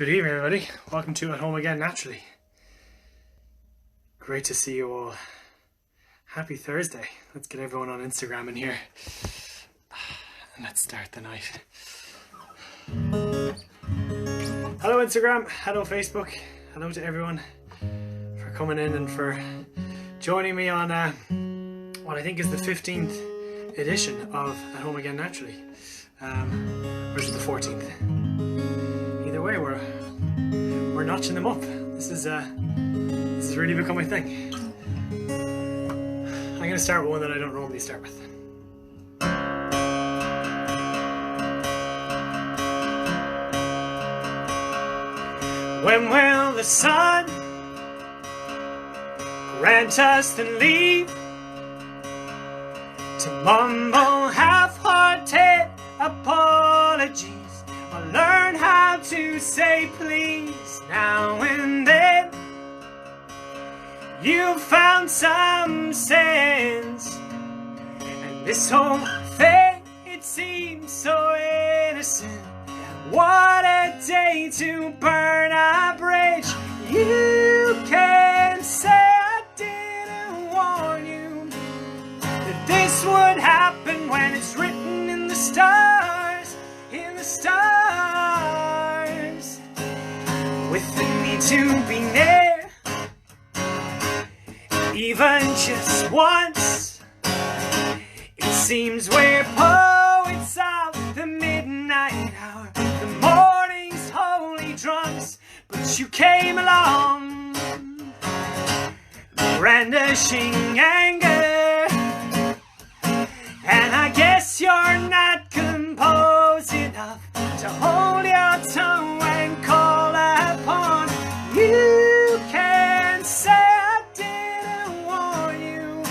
Good evening, everybody. Welcome to At Home Again Naturally. Great to see you all. Happy Thursday. Let's get everyone on Instagram in here. And let's start the night. Hello Instagram, hello Facebook, hello to everyone for coming in and for joining me on what I think is the 15th edition of At Home Again Naturally. Or is it the 14th? Either way, we're notching them up. This is really becoming a thing. I'm going to start with one that I don't normally start with. When will the sun grant us the leave to mumble half-hearted apologies, or learn how to say please now and then? You've found some sense, and this whole thing, it seems so innocent. What a day to burn a bridge. You can say I didn't warn you that this would happen when it's written in the stars, in the stars. With the need to be near, even just once. It seems we're poets of the midnight hour, the morning's holy drums, but you came along, brandishing anger, and I guess you're not composed enough to hold your tongue and call upon. You can say I didn't warn you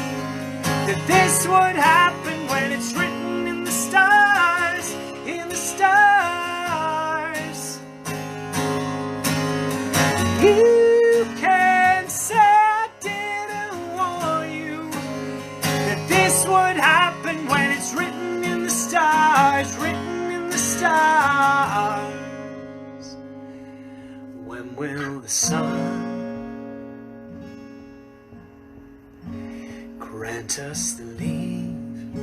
that this would happen when it's written in the stars, in the stars. You can say I didn't warn you that this would happen when it's written in the stars, written in the stars. When will the sun grant us the leave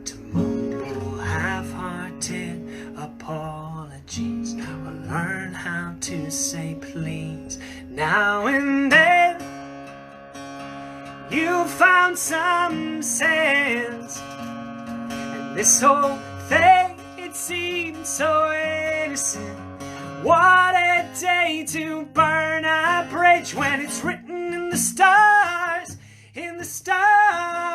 to mumble half-hearted apologies, or learn how to say please now and then? You found some sense, and this whole thing, it seems so innocent. What a day to burn a bridge when it's written in the stars, in the stars.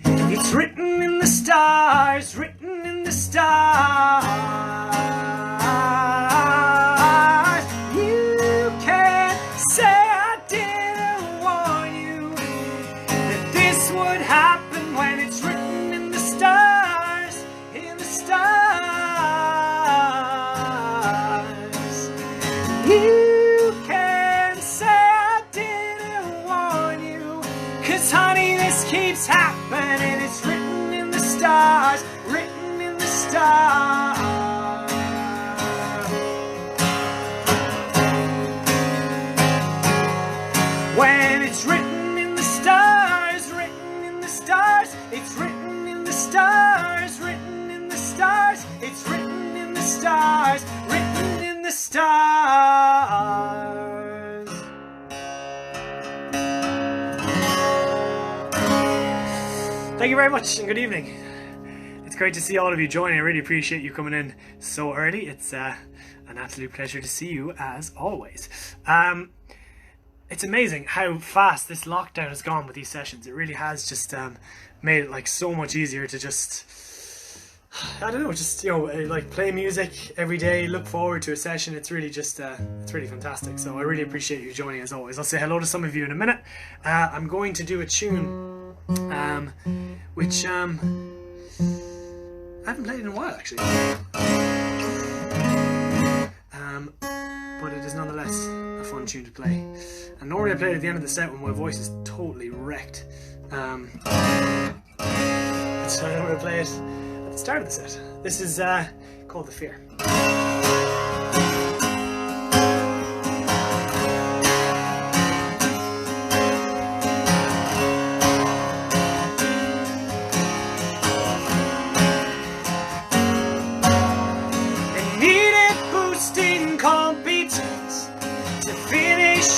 It's written in the stars, written in the stars. You can say I didn't warn you that this would happen when it's written in the stars, in the stars. You can say I didn't warn you, 'cause honey, this keeps happening. It's written in the stars, written in the stars. When it's written in the stars, written in the stars, it's written in the stars, written in the stars, it's written in the stars, written in the stars. Thank you very much and good evening. It's great to see all of you joining. I really appreciate you coming in so early. It's an absolute pleasure to see you as always. It's amazing how fast this lockdown has gone with these sessions. It really has just made it like so much easier to just, I don't know, just, you know, like play music every day, look forward to a session. It's really just, it's really fantastic. So I really appreciate you joining as always. I'll say hello to some of you in a minute. I'm going to do a tune, which I haven't played in a while actually. But it is nonetheless a fun tune to play. And normally I play it at the end of the set when my voice is totally wrecked. So I'm going to play it at the start of the set. This is called The Fear.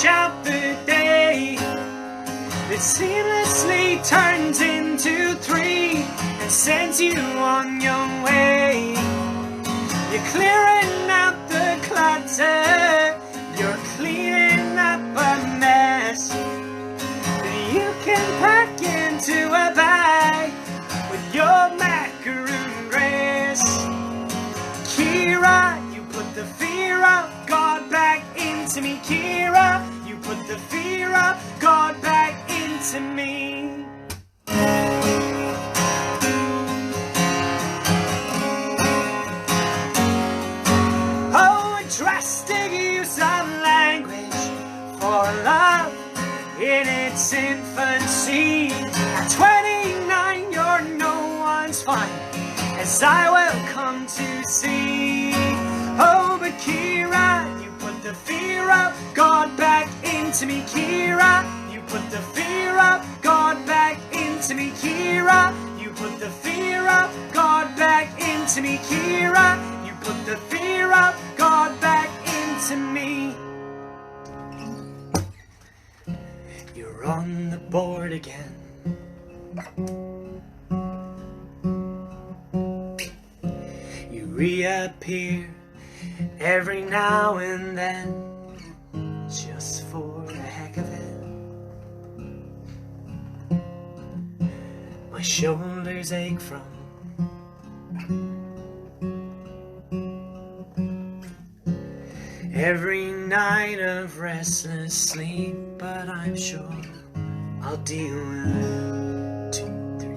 Out the day that seamlessly turns into 3 and sends you on your way. You're clearing out the clutter, you're cleaning up a mess that you can pack into a bag with your macaroon dress. Kira, you put the fear of God back into me. Kira, you put the fear of God back into me. Oh, a drastic use of language for love in its infancy. At 29 you're no one's fine, as I will come to see. Oh, but Kira, you put the fear of God back into me. Kira, you put the fear of God back into me. Kira, you put the fear of God back into me. Kira, you put the fear of God back into me. You're on the board again. You reappear every now and then, just for the heck of it. My shoulders ache from every night of restless sleep, but I'm sure I'll deal with it. 2, 3.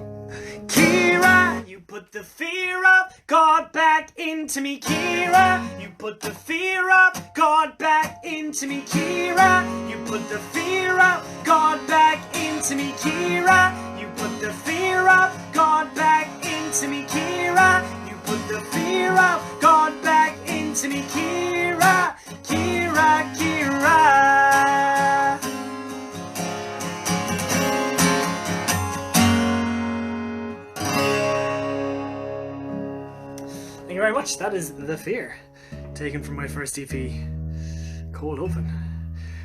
Kira, you put the fear of God back into me. Kira, you put the fear of God back into me. Kira, you put the fear of God back into me. Kira, you put the fear of God back into me. Kira, you put the fear of God back into me. Kira, Kira, Kira. Thank you very much. That is The Fear, taken from my first EP, Cold Open,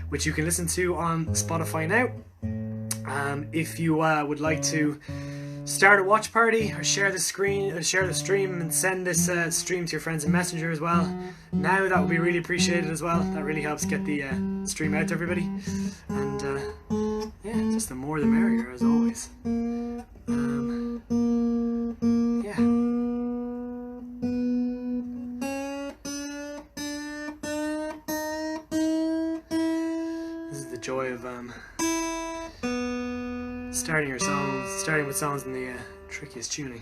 which you can listen to on Spotify now. If you would like to start a watch party or share the stream and send this stream to your friends in Messenger as well, now that would be really appreciated as well. That really helps get the stream out to everybody, and yeah, just the more the merrier as always. Yeah. This is the joy of starting with songs in the trickiest tuning.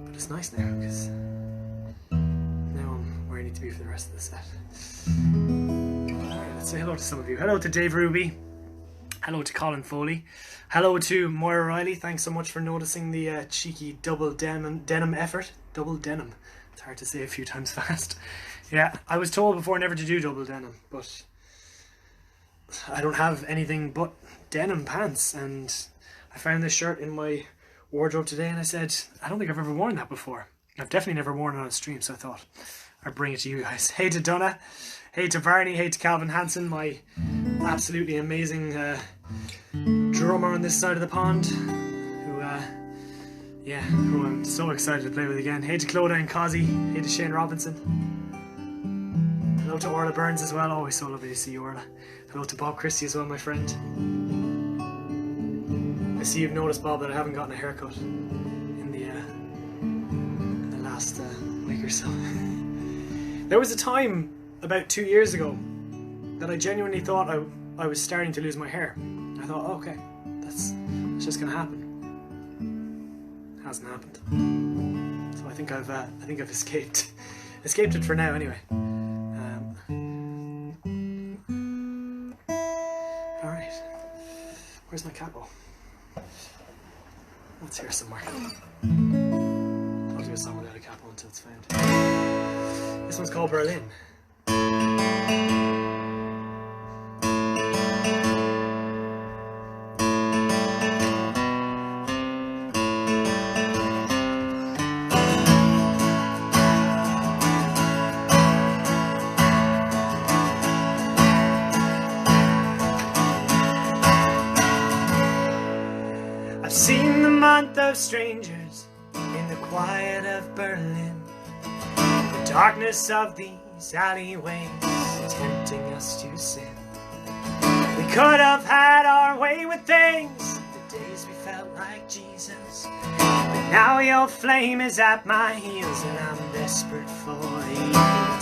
But it's nice now, because now I'm where I need to be for the rest of the set. Alright, let's say hello to some of you. Hello to Dave Ruby. Hello to Colin Foley. Hello to Moira Riley. Thanks so much for noticing the cheeky double denim effort. Double denim. It's hard to say a few times fast. Yeah, I was told before never to do double denim, but I don't have anything but denim pants, and I found this shirt in my wardrobe today and I said, I don't think I've ever worn that before. I've definitely never worn it on a stream, so I thought I'd bring it to you guys. Hey to Donna, hey to Barney, hey to Calvin Hansen, my absolutely amazing drummer on this side of the pond, who I'm so excited to play with again. Hey to Clodagh and Causey, hey to Shane Robinson. Hello to Orla Burns as well, always so lovely to see you, Orla. Hello to Bob Christie as well, my friend. I see you've noticed, Bob, that I haven't gotten a haircut in the last week or so. There was a time about 2 years ago that I genuinely thought I was starting to lose my hair. I thought, oh, okay, that's just gonna happen. Hasn't happened. So I think I've escaped it for now anyway. All right, where's my capo? Let's hear some more. This one's called Berlin. I've seen the month of strangers in the quiet of Berlin. The darkness of these alleyways tempting us to sin. We could have had our way with things the days we felt like Jesus. But now your flame is at my heels and I'm desperate for you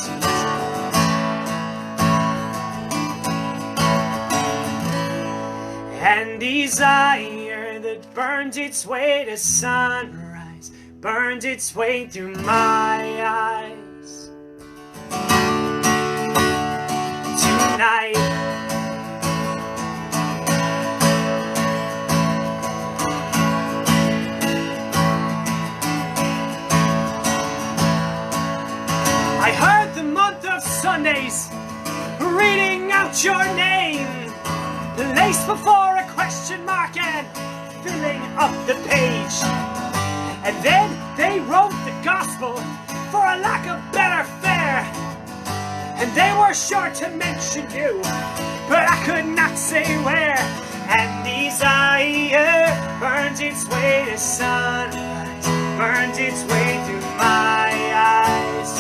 to tease. And desire that burns its way to sunrise burns its way through my eyes. Tonight I heard the month of Sundays reading out your name, laced before a question mark and filling up the page. And then they wrote the gospel for a lack of better fare. And they were sure to mention you, but I could not say where. And desire burns its way to sunrise, burns its way through my eyes.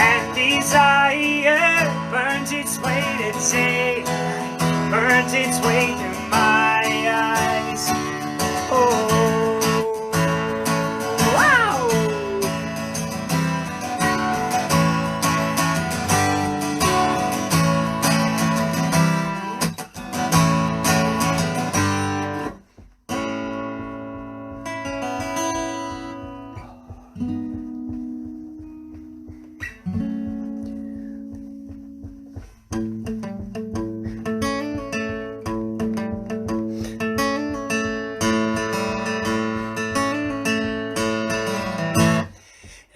And desire burns its way to daylight, burns its way through my eyes. Oh, wow!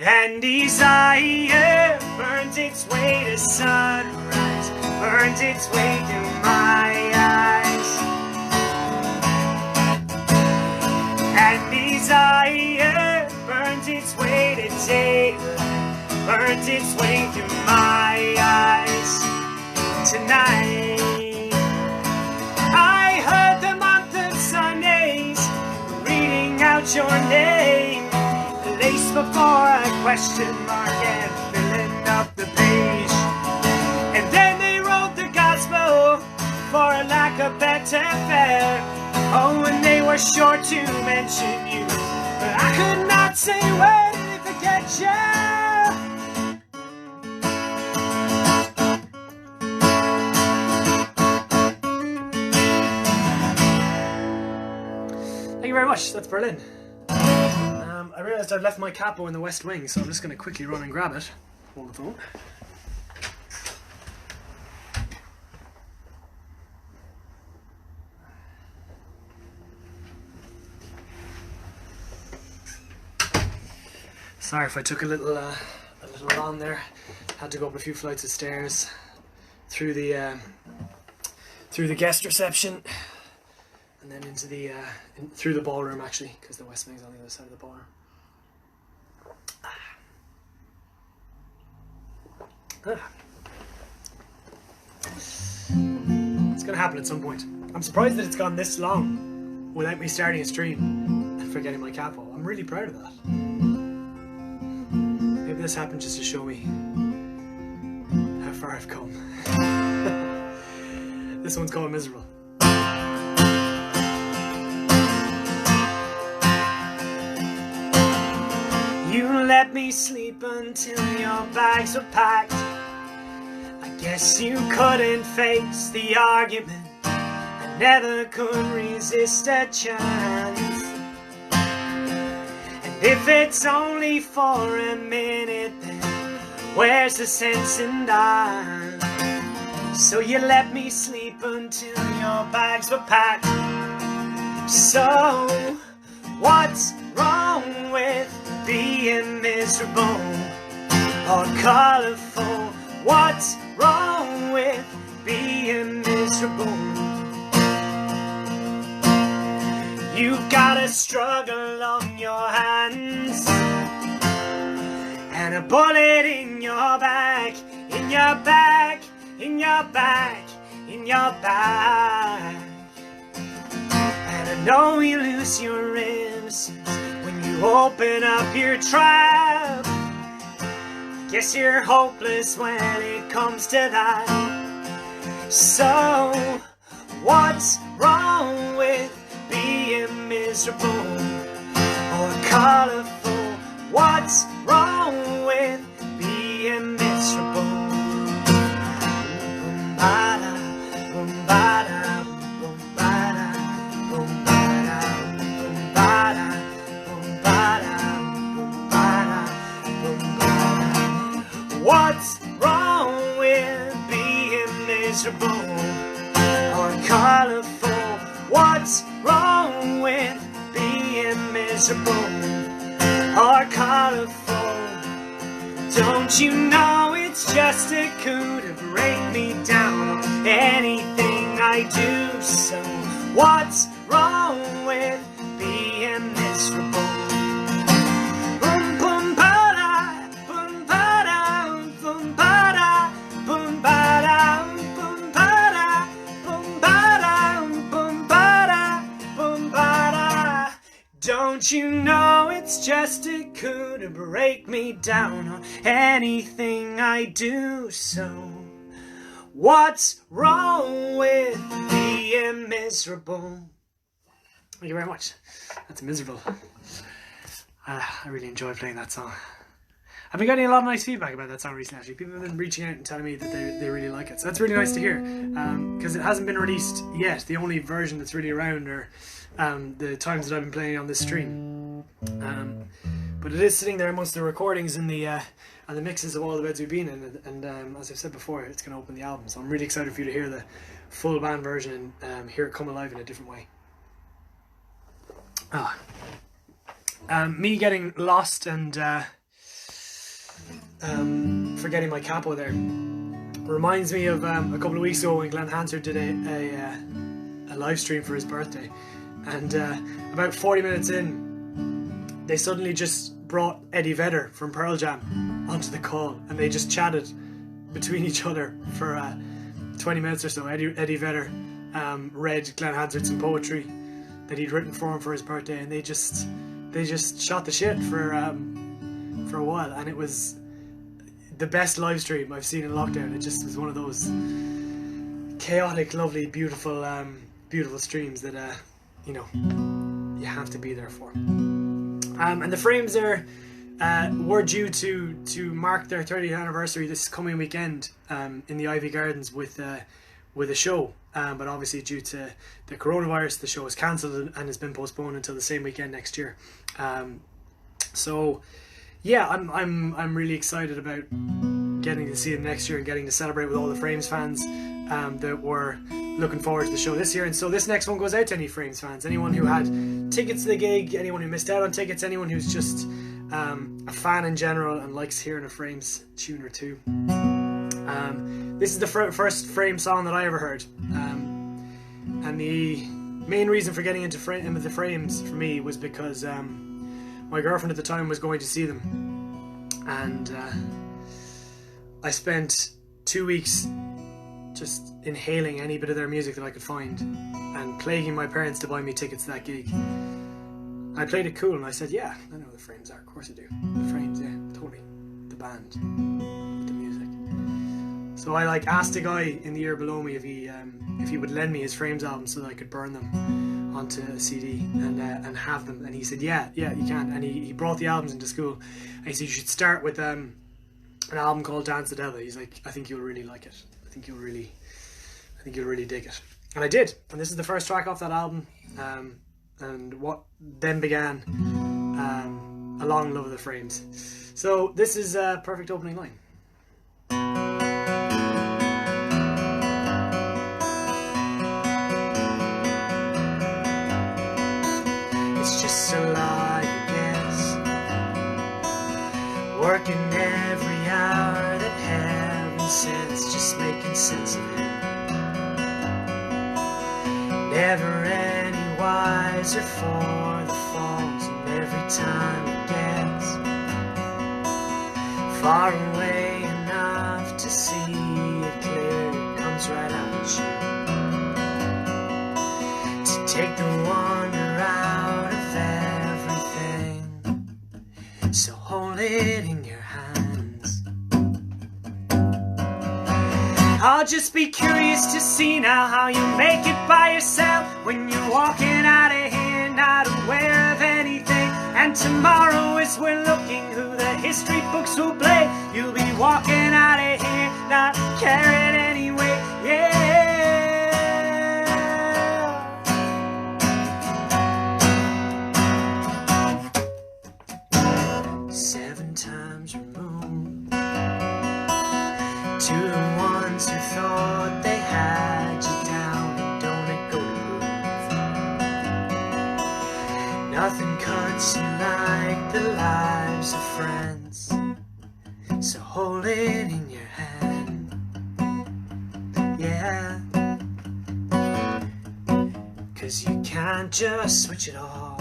And desire burns its way to sunrise, burns its way through my eyes. And desire burns its way to daylight, burns its way through my eyes. Tonight I heard the month of Sundays reading out your name, laced before a question mark and filling up the page. And then they wrote the gospel for a lack of better fare. Oh, and they were sure to mention you, but I could not say where to forget you. Thank you very much. That's Berlin. I realised I'd left my capo in the West Wing, so I'm just going to quickly run and grab it. Hold the phone. Sorry if I took a little long there. Had to go up a few flights of stairs through the guest reception, and then into the through the ballroom actually, because the West Wing's on the other side of the ballroom. It's gonna happen at some point. I'm surprised that it's gone this long without me starting a stream and forgetting my capo. I'm really proud of that. Maybe this happened just to show me how far I've come. This one's called Miserable. You let me sleep until your bags were packed. I guess you couldn't face the argument. I never could resist a chance. And if it's only for a minute, then where's the sense in that? So you let me sleep until your bags were packed. So what's wrong with being miserable? miserable or colorful? What's wrong with being miserable? You've got a struggle on your hands and a bullet in your back, in your back, in your back, in your back. And I know you lose your innocence when you open up your trap. Guess you're hopeless when it comes to that. So what's wrong with being miserable or colorful? What's wrong with being miserable? Boom-ba-da, boom-ba-da, boom-ba-da, boom-ba-da, boom-ba-da, boom-ba-da, boom-ba-da, boom-ba-da. What's wrong with being miserable or colorful? What's wrong with being miserable or colorful? Don't you know it's just a coup to break me down on anything I do? So what's wrong with being miserable? Boom boom ba da, boom ba da, boom ba da, boom ba da, boom ba da, boom ba da, boom ba da, boom ba da. Don't you know it's just a coup to break me down on anything I do? So what's wrong with being miserable? Thank you very much. That's Miserable. I really enjoy playing that song. I've been getting a lot of nice feedback about that song recently, actually. People have been reaching out and telling me that they really like it. So that's really nice to hear. Because it hasn't been released yet. The only version that's really around are the times that I've been playing on this stream. But it is sitting there amongst the recordings and the mixes of all the beds we've been in. And as I've said before, it's going to open the album. So I'm really excited for you to hear the full band version and hear it come alive in a different way. Me getting lost and forgetting my capo there reminds me of a couple of weeks ago when Glenn Hansard did a live stream for his birthday, and about 40 minutes in, they suddenly just brought Eddie Vedder from Pearl Jam onto the call, and they just chatted between each other for 20 minutes or so. Eddie Vedder read Glenn Hansard some poetry that he'd written for him for his birthday, and they just shot the shit for a while, and it was the best live stream I've seen in lockdown. It just was one of those chaotic, lovely, beautiful streams that you know, you have to be there for. And the Frames were due to mark their 30th anniversary this coming weekend in the Ivy Gardens with a show. But obviously, due to the coronavirus, the show is cancelled and has been postponed until the same weekend next year. So, yeah, I'm really excited about getting to see them next year and getting to celebrate with all the Frames fans that were looking forward to the show this year. And so this next one goes out to any Frames fans, anyone who had tickets to the gig, anyone who missed out on tickets, anyone who's just a fan in general and likes hearing a Frames tune or two. This is the first Frames song that I ever heard, and the main reason for getting into the Frames for me was because my girlfriend at the time was going to see them, and I spent 2 weeks just inhaling any bit of their music that I could find and plaguing my parents to buy me tickets to that gig. I played it cool and I said, yeah, I know who the Frames are, of course I do. The Frames, yeah, totally. The band. The music. So I asked a guy in the year below me if he would lend me his Frames albums so that I could burn them onto a CD and have them, and he said yeah you can, and he brought the albums into school and he said you should start with an album called Dance the Devil. He's like, I think you'll really like it. I think you'll really dig it. And I did, and this is the first track off that album, and what then began a long love of the Frames. So this is a perfect opening line. It's just a lie, I guess. working every hour that heaven sends, just making sense of it. Never any wiser for the falls, and every time it gets far away enough to see it clear, it comes right at you to take the wonder out of everything. So hold it in your hands. I'll just be curious to see now how you make it by yourself when you're walking out of here, not aware of anything. And tomorrow as we're looking who the history books will play, you'll be walking out of here not caring anyway. Yeah. 7 times removed to the ones who thought they had you down, and don't it go to prove nothing cuts you like the lives of friends. So hold it in your hand, yeah, 'cause you can't just switch it off.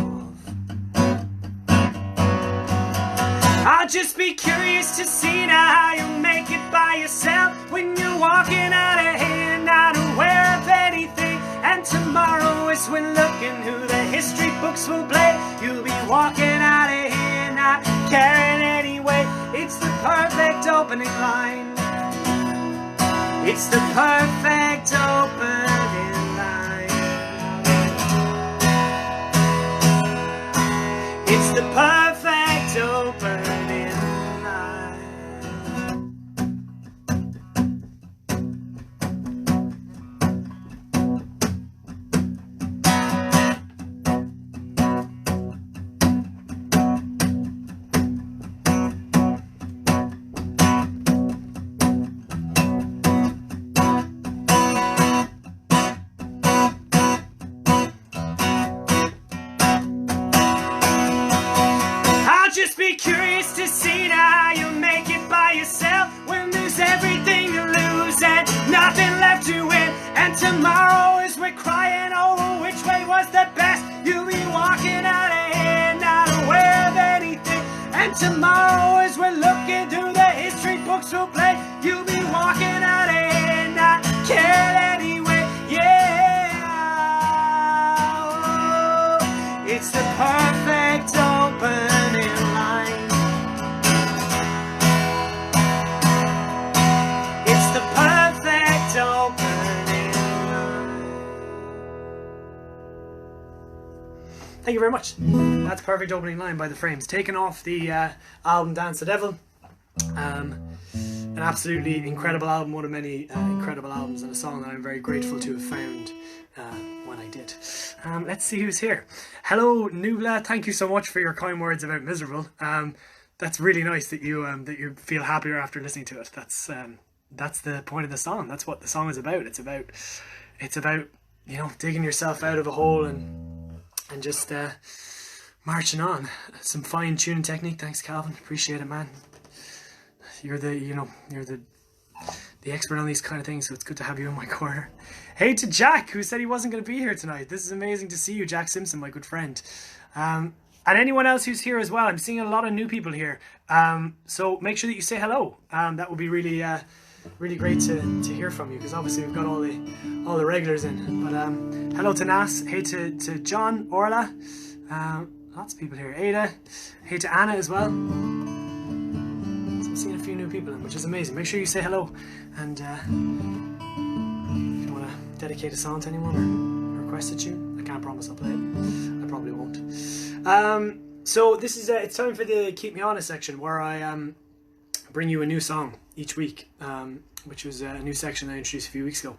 I'll just be curious to see now how you make it by yourself when you're walking out of here not aware of anything. And tomorrow as we're looking who the history books will play, you'll be walking out of here not caring anyway. It's the perfect opening line. It's the perfect opening line. It's the perfect opening line. Just be curious to see now how you make it by yourself when there's everything to lose and nothing left to win. And tomorrow as we're crying over which way was the best, you'll be walking out of here not aware of anything. And tomorrow as we're looking through the history books we'll play, you'll be walking out of here not caring anyway. Yeah, oh, it's the perfect opening line. It's the perfect opening line. Thank you very much. That's Perfect Opening Line by The Frames, taken off the album Dance the Devil. An absolutely incredible album, one of many incredible albums, and a song that I'm very grateful to have found when I did. Let's see who's here. Hello Nubla, thank you so much for your kind words about Miserable. That's really nice that you feel happier after listening to it. That's the point of the song. That's what the song is about. It's about you know, digging yourself out of a hole and just marching on. Some fine tuning technique. Thanks, Calvin. Appreciate it, man. You're the expert on these kind of things, so it's good to have you in my corner. Hey to Jack, who said he wasn't going to be here tonight. This is amazing to see you, Jack Simpson, my good friend. And anyone else who's here as well. I'm seeing a lot of new people here. So make sure that you say hello. That would be really great to hear from you, because obviously we've got all the regulars in. But hello to Nas. Hey to John, Orla. Lots of people here. Ada. Hey to Anna as well. I'm seeing a few new people in, which is amazing. Make sure you say hello, and if you want to dedicate a song to anyone or request a tune, I can't promise I'll play it. I probably won't. So this is it's time for the Keep Me Honest section, where I bring you a new song each week, which was a new section I introduced a few weeks ago.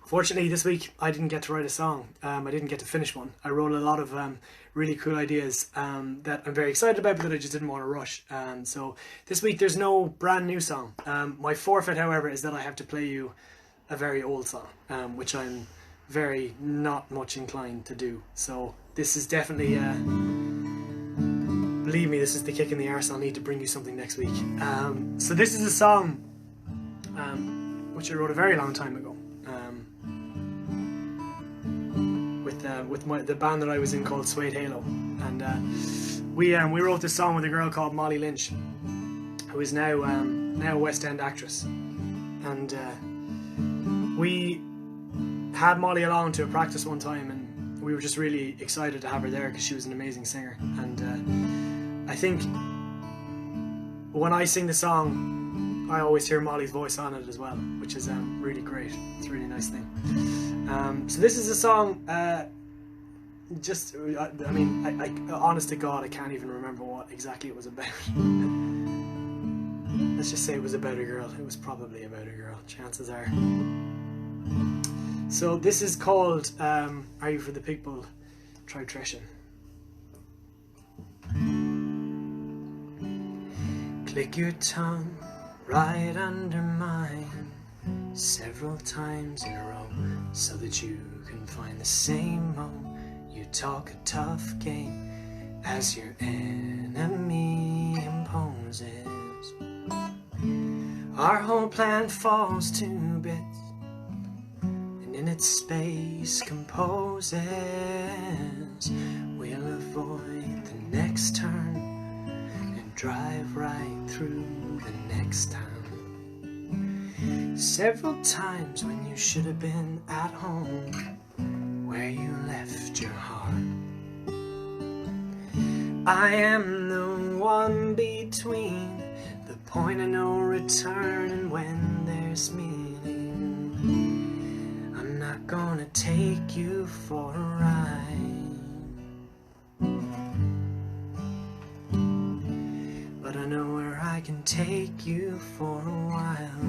Unfortunately, this week I didn't get to write a song. I didn't get to finish one. I wrote a lot of really cool ideas that I'm very excited about, but that I just didn't want to rush. So this week there's no brand new song. My forfeit, however, is that I have to play you a very old song, which I'm very not much inclined to do. So this is definitely believe me, this is the kick in the arse. I'll need to bring you something next week. So this is a song which I wrote a very long time ago with the band that I was in called Suede Halo, and we wrote this song with a girl called Molly Lynch, who is now a West End actress, and we had Molly along to a practice one time, and we were just really excited to have her there because she was an amazing singer. And I think when I sing the song, I always hear Molly's voice on it as well, which is really great. It's a really nice thing. So this is a song, honest to God, I can't even remember what exactly it was about. Let's just say it was about a girl. It was probably about a girl, chances are. So this is called Are You For The People? Try Treshin. Click your tongue right under mine several times in a row so that you can find the same mo. You talk a tough game as your enemy imposes. Our whole plan falls to bits, and in its space composes. We'll avoid the next turn and drive right through the next town. Several times when you should have been at home, where you left your heart. I am the one between the point of no return and when there's meaning. I'm not gonna take you for a ride, but I know where I can take you for a while.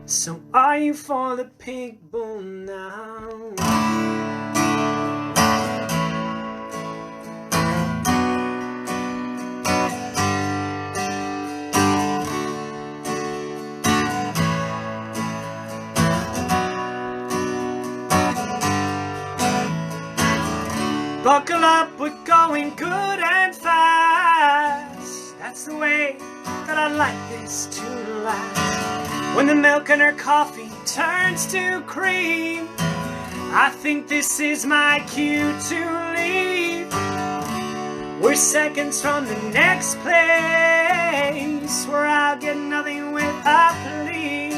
So are you for the people now? Buckle up, we're going good and fast. That's the way that I like this to last. When the milk in her coffee turns to cream, I think this is my cue to leave. We're seconds from the next place where I'll get nothing with a police.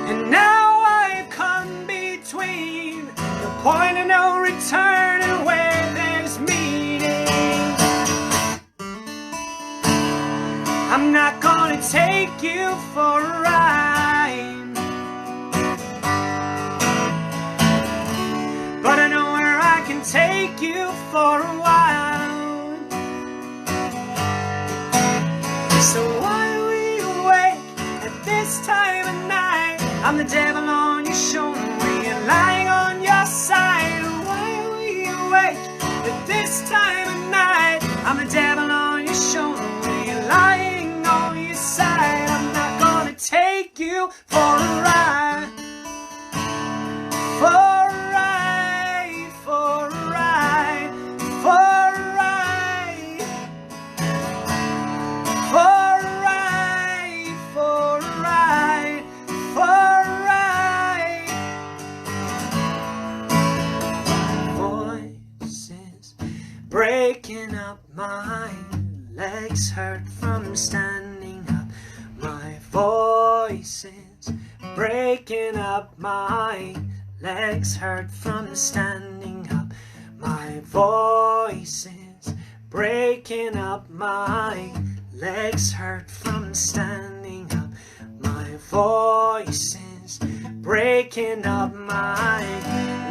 And now I've come between the point of no return and where there's meaning. I'm not gonna take you for a ride, but I know where I can take you for a while. So why are we awake at this time of night? I'm the devil on your shoulder when you're lying on your side. Why are we awake at this time of night? I'm the devil on your shoulder when you're lying on your side. I'm not gonna take you for a ride, for a ride, for a ride, for a ride, for a ride, for a ride, for a ride. Voices breaking up, my legs hurt from standing up. My voices breaking up, my legs hurt from standing up. My voices breaking up, my legs hurt from standing up. My voices breaking up, my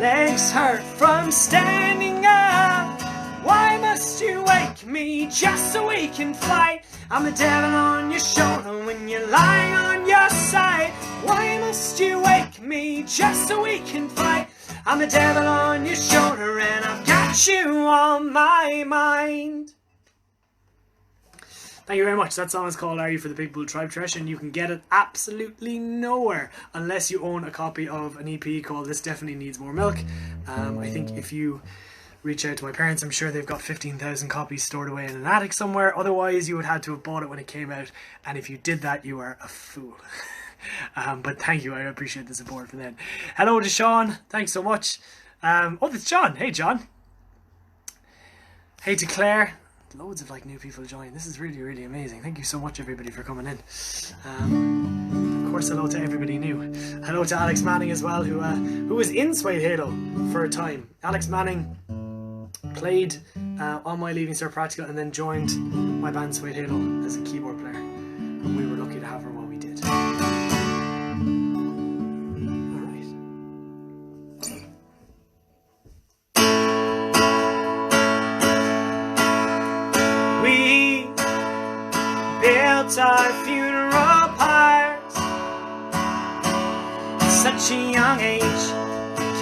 legs hurt from standing up. Why must you wake me just so we can fight? I'm the devil on your shoulder when you're lying on your side. Why must you wake me just so we can fight? I'm the devil on your shoulder and I've got you on my mind. Thank you very much. That song is called Are You for the Big Bull Tribe Trash, and you can get it absolutely nowhere unless you own a copy of an EP called This Definitely Needs More Milk. I think if you reach out to my parents, I'm sure they've got 15,000 copies stored away in an attic somewhere. Otherwise, you would have to have bought it when it came out, and if you did that, you are a fool. But thank you, I appreciate the support for that. Hello to Sean, thanks so much. Oh, it's John. Hey, John. Hey to Claire. Loads of new people joining. This is really, really amazing. Thank you so much, everybody, for coming in. Of course, hello to everybody new. Hello to Alex Manning as well, who was in Suede Halo for a time. Alex Manning played on my Leaving Cert Practical and then joined my band Suede Halo as a keyboard player. And we were lucky to have her while we did. Our funeral pyres at such a young age,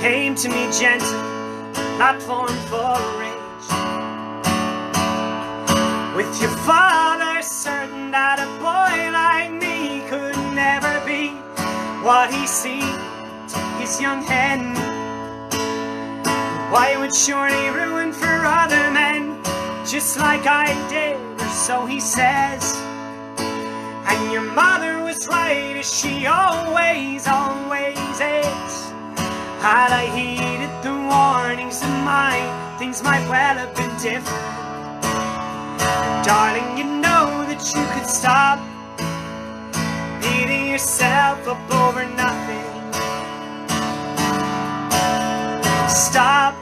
came to me gentle, platform for rage. With your father certain that a boy like me could never be what he seemed to his young hen. Why would surely ruin for other men, just like I did, or so he says. And your mother was right, as she always, always is. Had I heeded the warnings of mine, things might well have been different. Darling, you know that you could stop beating yourself up over nothing. Stop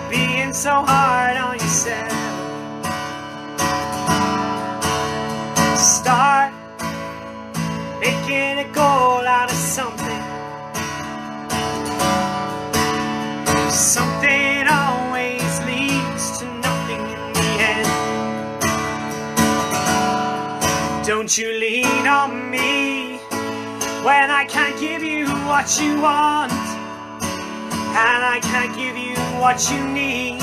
being so hard on yourself. Start making a goal out of something. Something always leads to nothing in the end. Don't you lean on me when I can't give you what you want, and I can't give you what you need.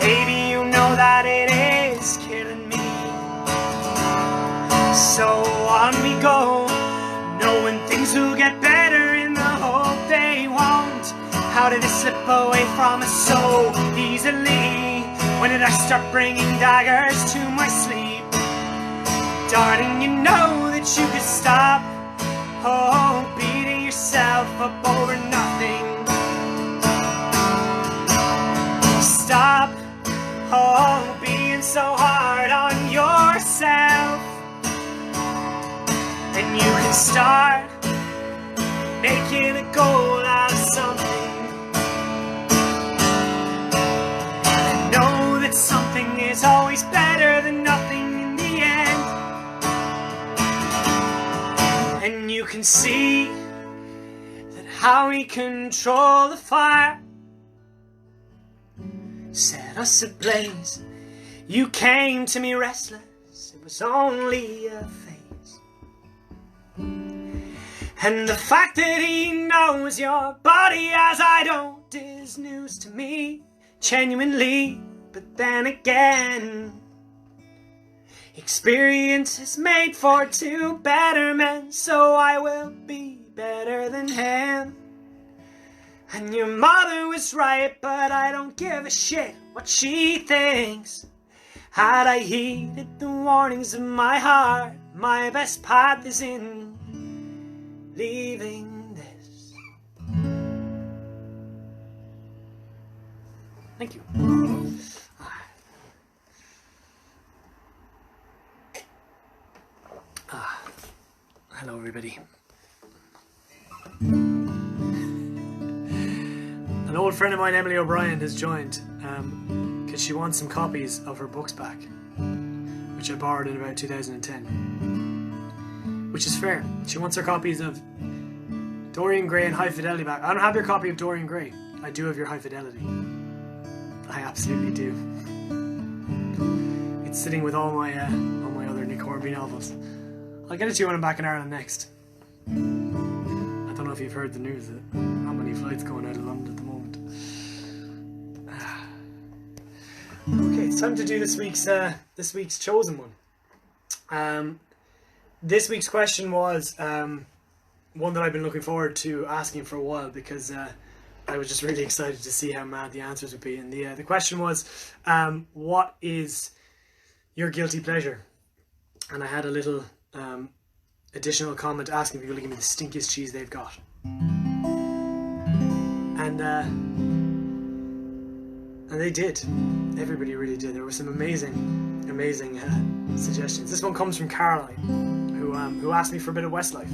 Baby, you know that it is killing me. So on we go, knowing things will get better in the hope they won't. How did it slip away from us so easily? When did I start bringing daggers to my sleep? Darling, you know that you could stop, oh, beating yourself up over nothing. Stop, oh, being so hard on yourself. And you can start making a goal out of something. And know that something is always better than nothing in the end. And you can see that how we control the fire set us ablaze. You came to me restless, it was only a phase. And the fact that he knows your body as I don't is news to me, genuinely. But then again, experience is made for two better men, so I will be better than him. And your mother was right, but I don't give a shit what she thinks. Had I heeded the warnings of my heart, my best path is in leaving this. Thank you. Hello, everybody. An old friend of mine, Emily O'Brien, has joined because she wants some copies of her books back, which I borrowed in about 2010. Which is fair. She wants her copies of Dorian Gray and High Fidelity back. I don't have your copy of Dorian Gray. I do have your High Fidelity. I absolutely do. It's sitting with all my other Nick Hornby novels. I'll get it to you when I'm back in Ireland next. I don't know if you've heard the news that not many flights going out of London at the moment. Okay, it's time to do this week's chosen one. This week's question was one that I've been looking forward to asking for a while, because I was just really excited to see how mad the answers would be. And the question was, what is your guilty pleasure? And I had a little additional comment asking people to give me the stinkiest cheese they've got. And they did. Everybody really did. There were some amazing suggestions. This one comes from Caroline, who asked me for a bit of Westlife.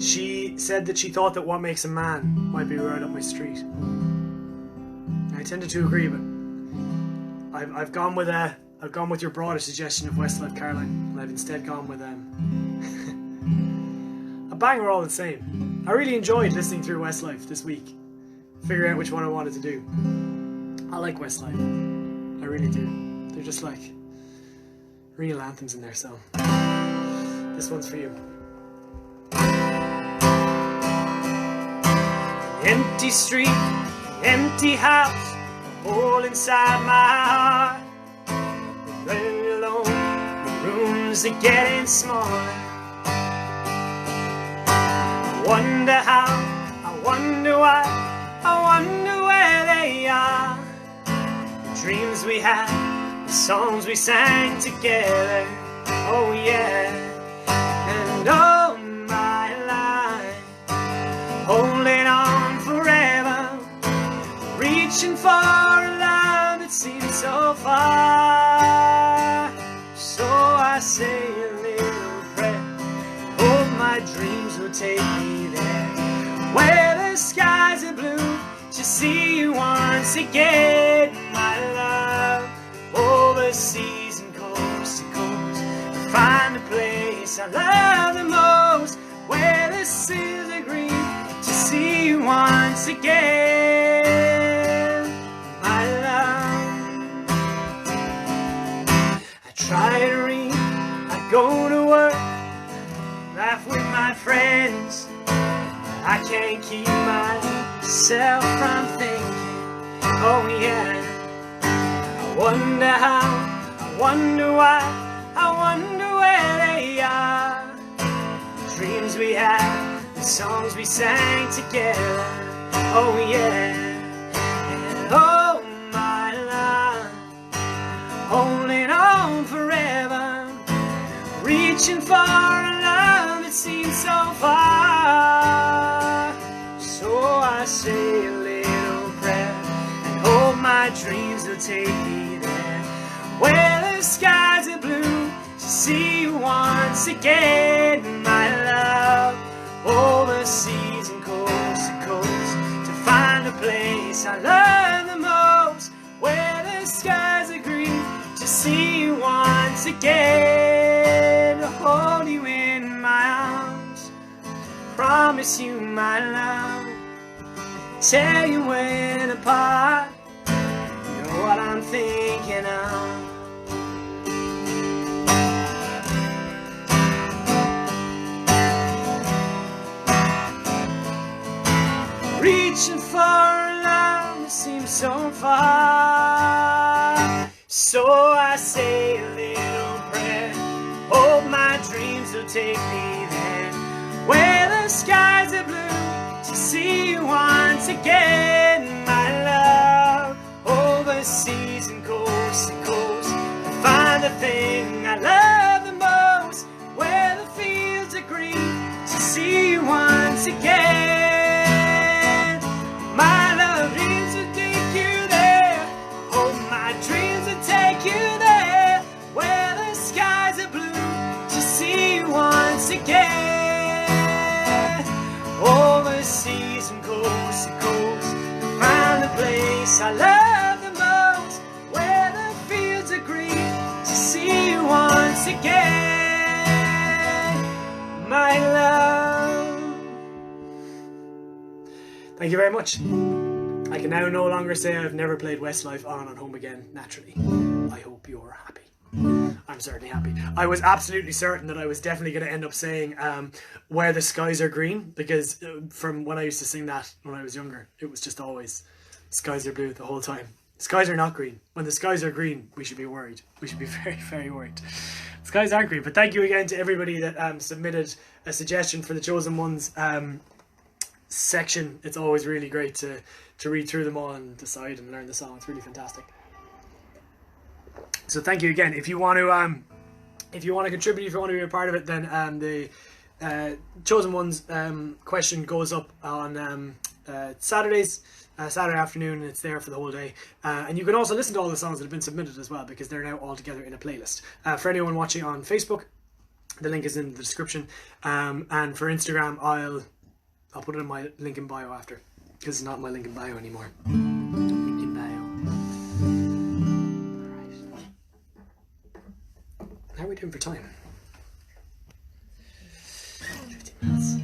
She said that she thought that What Makes a Man might be right up my street. I tended to agree, but I've gone with your broader suggestion of Westlife, Caroline, and I've instead gone with a banger all the same. I really enjoyed listening through Westlife this week, figuring out which one I wanted to do. I like Westlife, I really do. They're just like real anthems in there. So this one's for you. Empty street, empty house, a hole inside my heart. Very alone, the rooms are getting smaller. I wonder how, I wonder why, I wonder where they are. The dreams we had, the songs we sang together. Oh yeah, and oh my life, holding on forever, reaching for a love that seems so far. So I say a little prayer, hope my dreams will take me there, where the skies are blue, to see you once again, my love. Over seas and coast to coast, to find the place I love the most, where the seas are green, to see you once again, my love. I try to read, I go to work, laugh with my friends, I can't keep myself from thinking, oh yeah. I wonder how, I wonder why, I wonder where they are. The dreams we had, the songs we sang together, oh yeah. And oh my love, holding on forever, reaching for a love that seems so far. So I say a little prayer and hope my dreams will take me there, where the skies are blue, to see you once again, my love. Over seas and coast to coast, to find the place I love the most, where the skies are green, to see you once again, to hold you in my arms, promise you my love, tell you when apart, you know what I'm thinking of. Reaching for a love that seems so far. So I say a little prayer, hope my dreams will take me there, where the skies are blue, to see you once again, my love. Over seas and coast to coast, to find the thing I love the most, where the fields are green, to see you once again. My love, dreams will take you there, oh my dreams will take you there, where the skies are blue, to see you once again. Over seas and coast to coast, to find the place I love the most, where the fields are green, to see you once again, my love. Thank you very much. I can now no longer say I've never played Westlife on and home again, naturally. I hope you're happy. I'm certainly happy. I was absolutely certain that I was definitely going to end up saying Where the Skies Are Green, because from when I used to sing that when I was younger, it was just always skies are blue the whole time. Skies are not green. When the skies are green, we should be worried. We should be very, very worried. Skies aren't green. But thank you again to everybody that submitted a suggestion for the Chosen Ones section. It's always really great to read through them all and decide and learn the song. It's really fantastic. So thank you again. If you want to contribute, if you want to be a part of it, then the Chosen Ones question goes up on Saturdays. Saturday afternoon, and it's there for the whole day. And you can also listen to all the songs that have been submitted as well, because they're now all together in a playlist. For anyone watching on Facebook, the link is in the description. And for Instagram, I'll put it in my link in bio after, because it's not in my link in bio anymore. Link in bio. Alright. How are we doing for time? 15 minutes.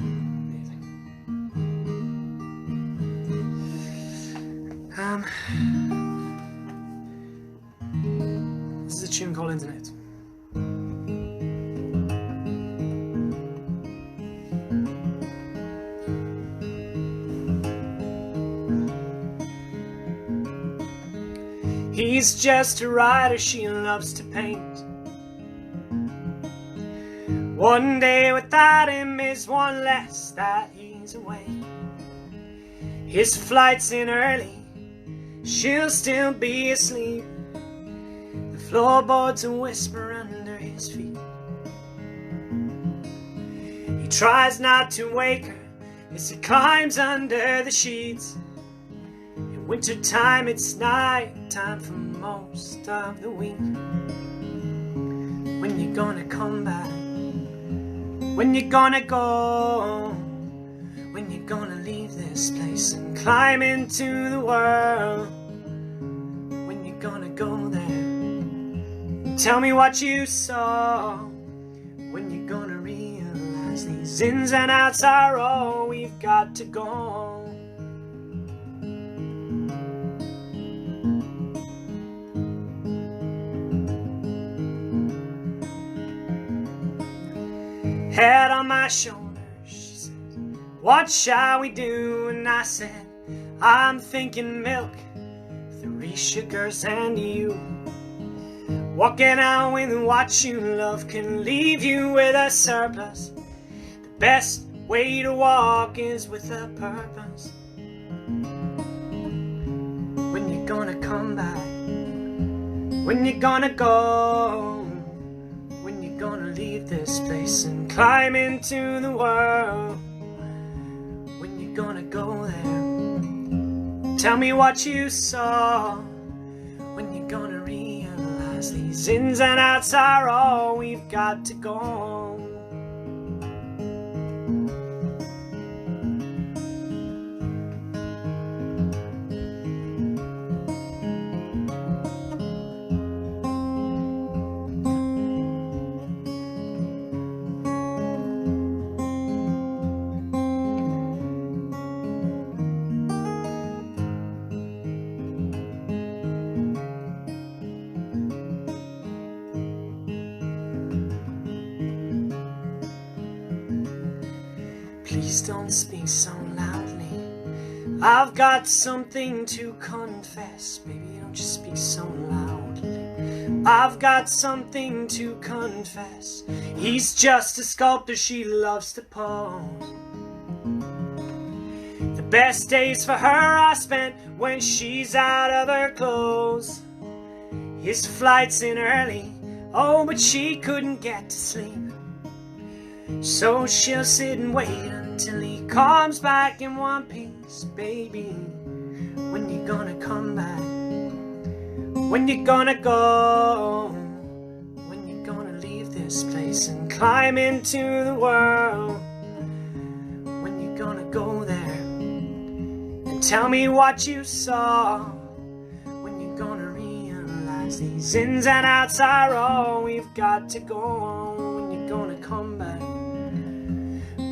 This is a tune called Internet. He's just a writer, she loves to paint. One day without him is one less that he's away. His flight's in early, she'll still be asleep. The floorboards whisper under his feet. He tries not to wake her as he climbs under the sheets. In winter time it's night time for most of the week. When you gonna come back? When you gonna go? When you gonna leave this place and climb into the world? When you gonna go there? Tell me what you saw. When you gonna realize these ins and outs are all we've got to go? Head on my shoulder, she said, what shall we do? And I said, I'm thinking milk, 3 sugars and you. Walking out with what you love can leave you with a surplus. The best way to walk is with a purpose. When you gonna come back? When you gonna go? When you gonna leave this place and climb into the world? When you gonna go there? Tell me what you saw. When you gonna realize these ins and outs are all we've got to go? Please don't speak so loudly. I've got something to confess. Baby, don't just speak so loudly. I've got something to confess. He's just a sculptor, she loves to pose. The best days for her are spent when she's out of her clothes. His flight's in early, oh, but she couldn't get to sleep. So she'll sit and wait until he comes back in one piece. Baby, when you gonna come back? When you gonna go? When you gonna leave this place and climb into the world? When you gonna go there? And tell me what you saw. When you gonna realize these ins and outs are all we've got to go on? When you gonna come back?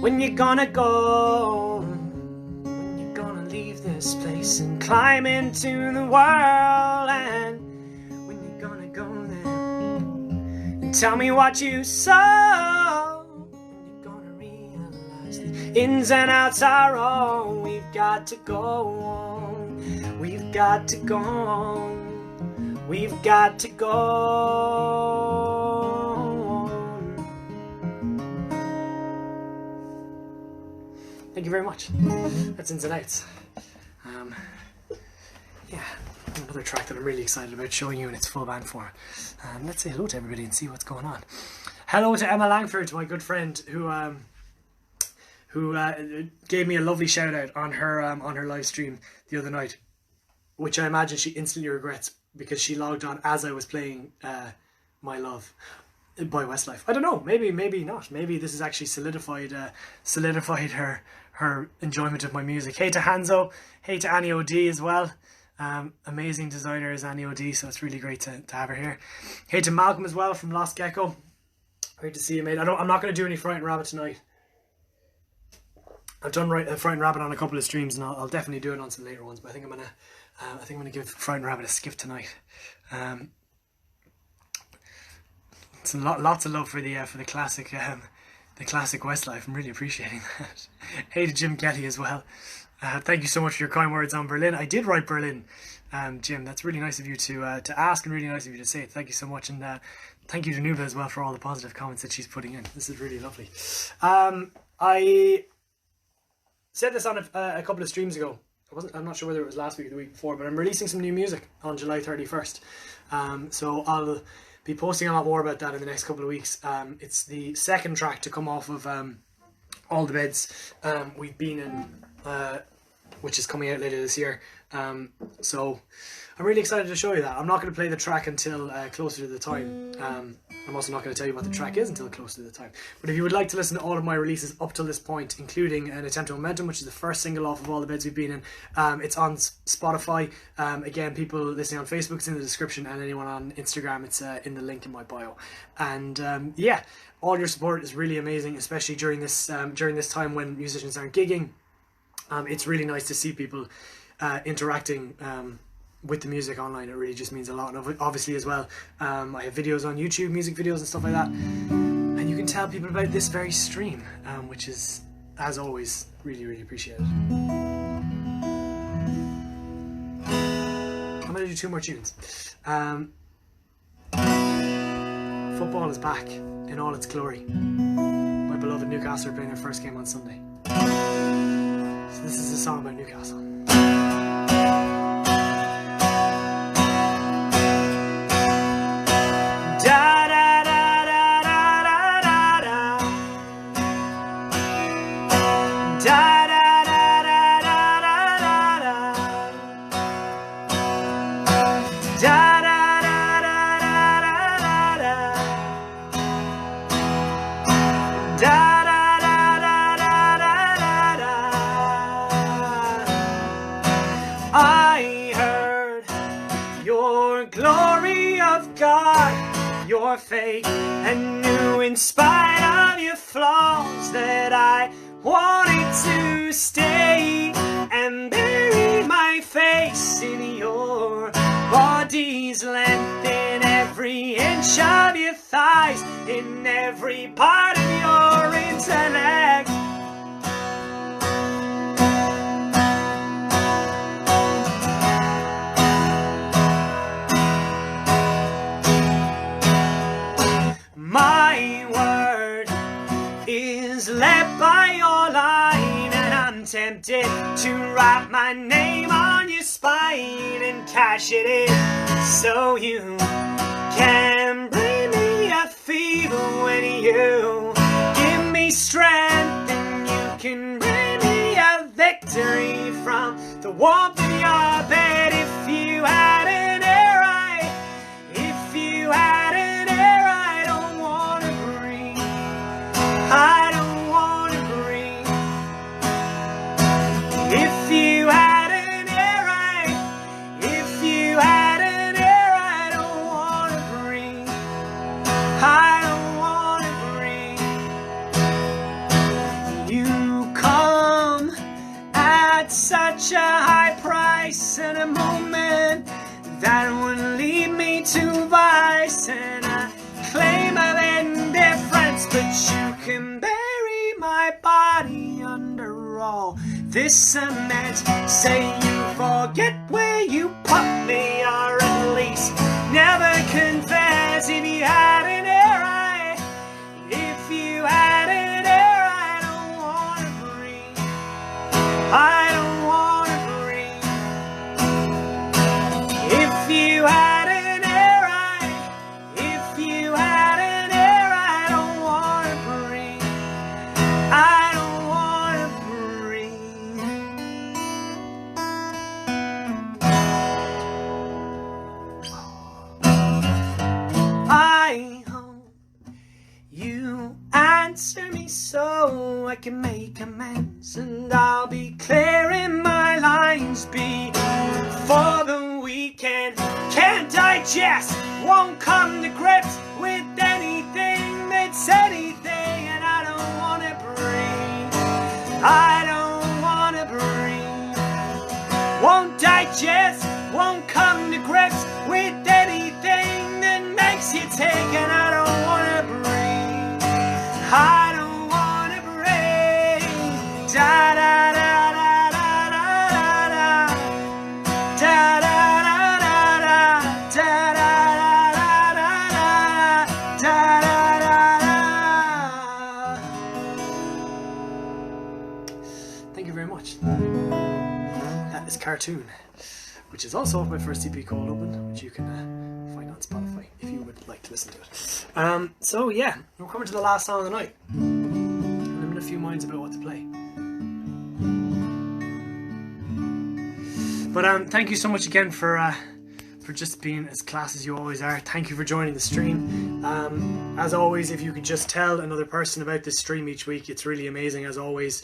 When you gonna go? When you gonna leave this place and climb into the world? And when you gonna go there? And tell me what you saw. When you gonna realize the ins and outs are all we've got to go on. We've got to go on. We've got to go on. Thank you very much. That's Ins and Outs. Yeah, another track that I'm really excited about showing you in its full band form. Let's say hello to everybody and see what's going on. Hello to Emma Langford, my good friend, who gave me a lovely shout out on her live stream the other night, which I imagine she instantly regrets because she logged on as I was playing My Love by Westlife. I don't know, maybe not. Maybe this has actually solidified her enjoyment of my music. Hey to Hanzo, hey to Annie OD as well. Amazing designer is Annie OD, so it's really great to have her here. Hey to Malcolm as well from Lost Gecko. Great to see you, mate. I'm not going to do any Frightened Rabbit tonight. I've done Frightened Rabbit on a couple of streams, and I'll definitely do it on some later ones. But I think I'm gonna give Frightened Rabbit a skip tonight. It's lots of love for the classic Westlife. I'm really appreciating that. Hey to Jim Kelly as well. Thank you so much for your kind words on Berlin. I did write Berlin, Jim. That's really nice of you to ask, and really nice of you to say it. Thank you so much, and thank you to Nuba as well for all the positive comments that she's putting in. This is really lovely. I said this on a couple of streams ago. I'm not sure whether it was last week or the week before, but I'm releasing some new music on July 31st. So I'll be posting a lot more about that in the next couple of weeks. It's the second track to come off of All the Beds we've been in, which is coming out later this year. So I'm really excited to show you that. I'm not going to play the track until closer to the time. I'm also not going to tell you what the track is until closer to the time. But if you would like to listen to all of my releases up till this point, including An Attempt at Momentum, which is the first single off of All the Beds we've been in, it's on Spotify. Again, people listening on Facebook, it's in the description, and anyone on Instagram, it's in the link in my bio. And yeah, all your support is really amazing, especially during this time when musicians aren't gigging. It's really nice to see people interacting with the music online. It really just means a lot. And obviously as well, I have videos on YouTube, music videos and stuff like that, and you can tell people about this very stream, which is, as always, really, really appreciated. I'm going to do two more tunes. Football is back in all its glory. My beloved Newcastle are playing their first game on Sunday. So this is a song about Newcastle. Your faith, and knew in spite of your flaws that I wanted to stay and bury my face in your body's length, in every inch of your thighs, in every part of your intellect. My word is led by your line, and I'm tempted to write my name on your spine and cash it in so you can bring me a fever when you give me strength, and you can bring me a victory from the warmth of your bed. If you had an air right, if you had an air right, I don't want to breathe. If you had an air right, if you had an air, I don't want to breathe. I don't want to breathe. You come at such a high price, and a moment that would lead me to vice, and a claim of indifference, but you can bury my body under all this cement. Say you forget where you put me, or at least never confess. If you had an air, if you had an air, I don't wanna breathe. I don't wanna breathe. If you had an air, if you had an air, I don't wanna breathe. I don't wanna breathe. I hope you answer me so I can make amends, and I'll be clearing my lines before the weekend. Can't digest, won't come to grips with anything that's anything, and I don't wanna breathe. I don't wanna breathe. Won't digest, won't come to grips with anything that makes you tick, and I don't wanna breathe. I don't wanna breathe. Da da da da da da da. Da da da da da. Da da da da da. Da da da da. Thank you very much. That is Cartoon, which is also off my first EP called Open, which you can find on Spotify if you would like to listen to it. So yeah, we're coming to the last song of the night, and I'm in a few minds about what to play. But thank you so much again for just being as class as you always are. Thank you for joining the stream. As always, if you could just tell another person about this stream each week, it's really amazing. As always,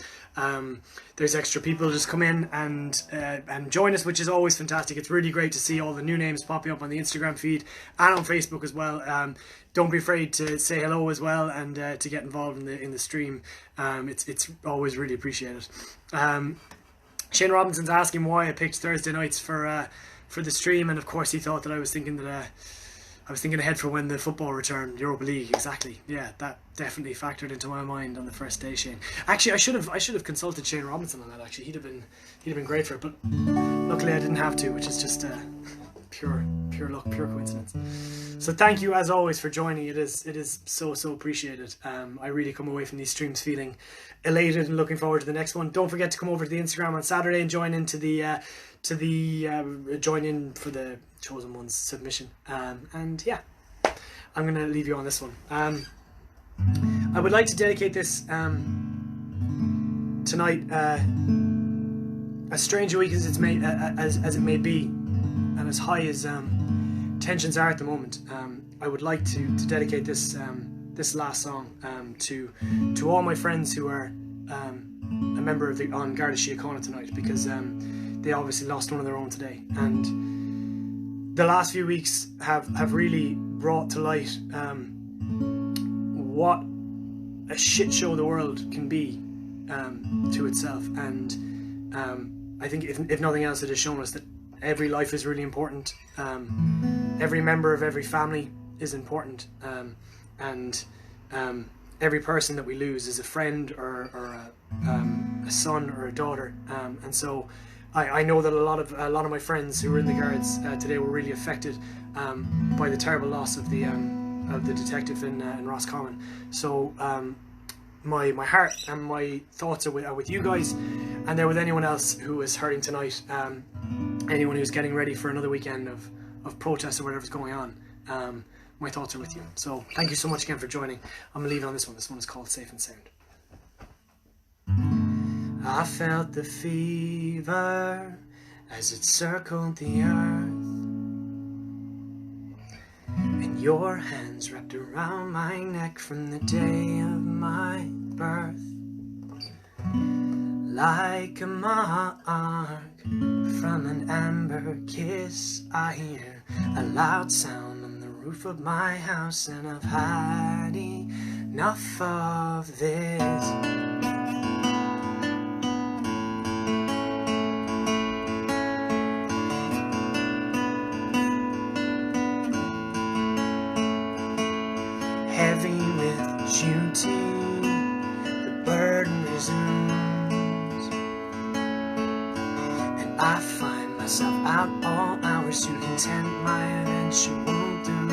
there's extra people just come in and join us, which is always fantastic. It's really great to see all the new names popping up on the Instagram feed and on Facebook as well. Don't be afraid to say hello as well, and to get involved in the stream. It's always really appreciated. Shane Robinson's asking why I picked Thursday nights for the stream, and of course he thought that I was thinking ahead for when the football returned, Europa League. Exactly, yeah, that definitely factored into my mind on the first day, Shane. Actually, I should have consulted Shane Robinson on that. Actually, he'd have been great for it, but luckily I didn't have to, which is just pure luck, pure coincidence. So thank you as always for joining. It is so appreciated. I really come away from these streams feeling elated and looking forward to the next one. Don't forget to come over to the Instagram on Saturday and join into join in for the chosen one's submission. And yeah, I'm gonna leave you on this one. I would like to dedicate this tonight, as strange a week as it may be, and as high as tensions are at the moment. I would like to dedicate this last song to all my friends who are a member of on Garda Síochána tonight, because they obviously lost one of their own today, and the last few weeks have really brought to light what a shit show the world can be to itself. And I think if nothing else, it has shown us that every life is really important. Every member of every family is important, and every person that we lose is a friend or a son or a daughter. And so I know that a lot of my friends who were in the Guards today were really affected by the terrible loss of the detective in Roscommon. So my heart and my thoughts are with you guys, and they're with anyone else who is hurting tonight. Anyone who's getting ready for another weekend of protests or whatever's going on. My thoughts are with you. So thank you so much again for joining. I'm gonna leave it on this one. This one is called Safe and Sound. I felt the fever as it circled the earth, and your hands wrapped around my neck from the day of my birth. Like a mark from an amber kiss, I hear a loud sound on the roof of my house, and I've had enough of this. Heavy with duty, the burden resumes. I find myself out all hours to content my eventual doom,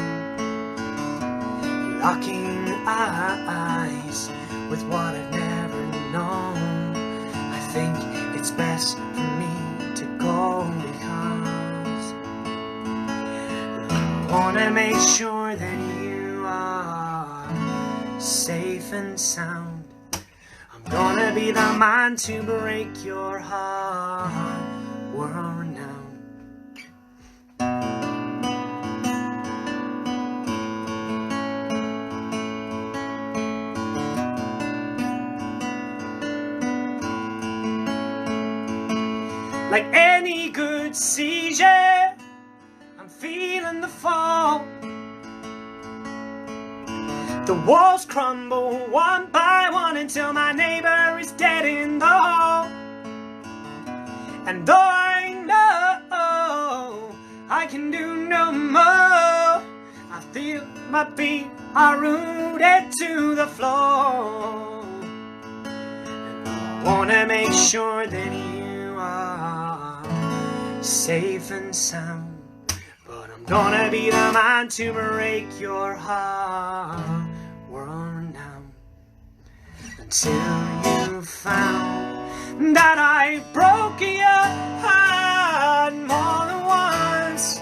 locking eyes with what I've never known. I think it's best for me to go because I wanna make sure that you are safe and sound. I'm gonna be the man to break your heart, world renowned. Like any good seizure, I'm feeling the fall. The walls crumble one by one until my neighbor is dead in the hall. And though I know I can do no more, I feel my feet are rooted to the floor. And I wanna make sure that you are safe and sound, but I'm gonna be the man to break your heart, world renowned, until you found that I broke your heart more than once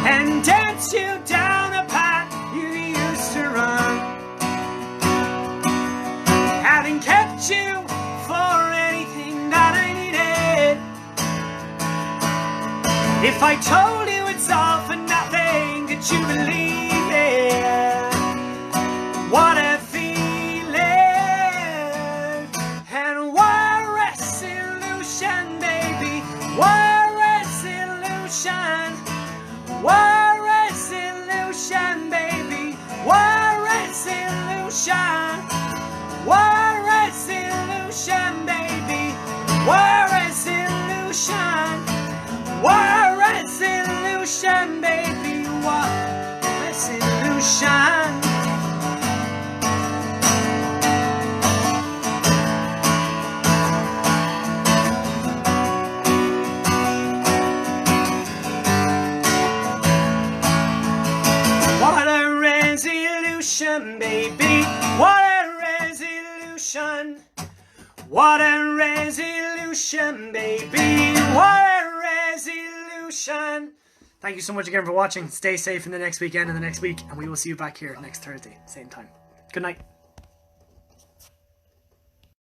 and danced you down the path you used to run, having kept you for anything that I needed. If I told you it's all for nothing, could you believe it? What a feeling, and what a resolution, baby. What a resolution, what a resolution, baby. What a resolution, what a resolution, baby. What a resolution, what a resolution, baby. What a resolution. What a resolution, baby. What a resolution. What a resolution, baby. What a resolution. Thank you so much again for watching. Stay safe in the next weekend and the next week, and we will see you back here next Thursday, same time. Good night.